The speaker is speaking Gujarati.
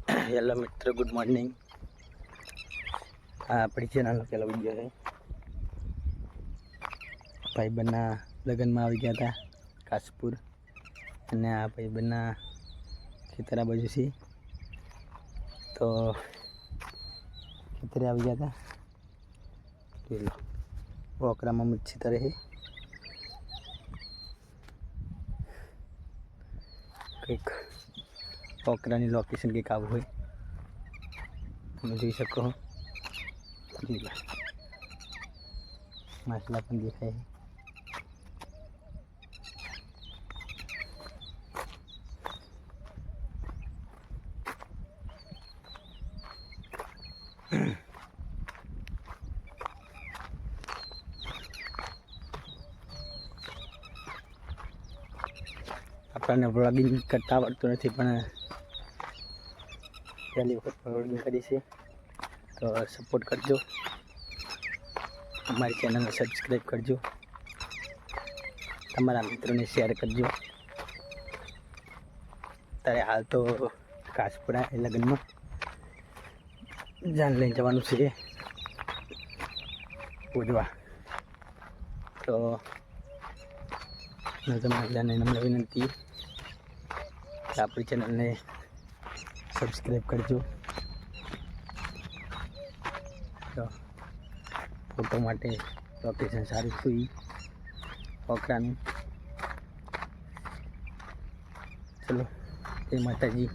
હેલો મિત્રો, ગુડ મોર્નિંગ। આ આપણી ચેનલનો પહેલો વિડીયો છે। ભાઈબંધના લગ્નમાં આવી ગયા હતા કાસપુર, અને આ ભાઈબંધના ખેતરા બાજુ છે, તો ખેતરે આવી ગયા હતા। પેલો ઓકરામાં મચ્છી તરે છે, કંઈક ઓકરાની લોકેશન કંઈક આવું હોય તમે જોઈ શકો। માછલા પણ દેખાય છે। આપણને વ્લોગિંગ કરતા આવડતું નથી, પણ પહેલી વખત વ્લોગિંગ કરી છે, તો સપોર્ટ કરજો, અમારી ચેનલને સબસ્ક્રાઈબ કરજો, તમારા મિત્રોને શેર કરજો। અત્યારે હાલ તો કાસપુરા એ લગ્નમાં જાન લઈને જવાનું છે પૂજવા, તો તમારા બધાને નમ્ર વિનંતી કે આપણી ચેનલને સબસ્ક્રાઈબ કરજો। તો ફોટો માટે લોકેશન સારું થયું ઓકરાનું। ચલો, જય માતાજી।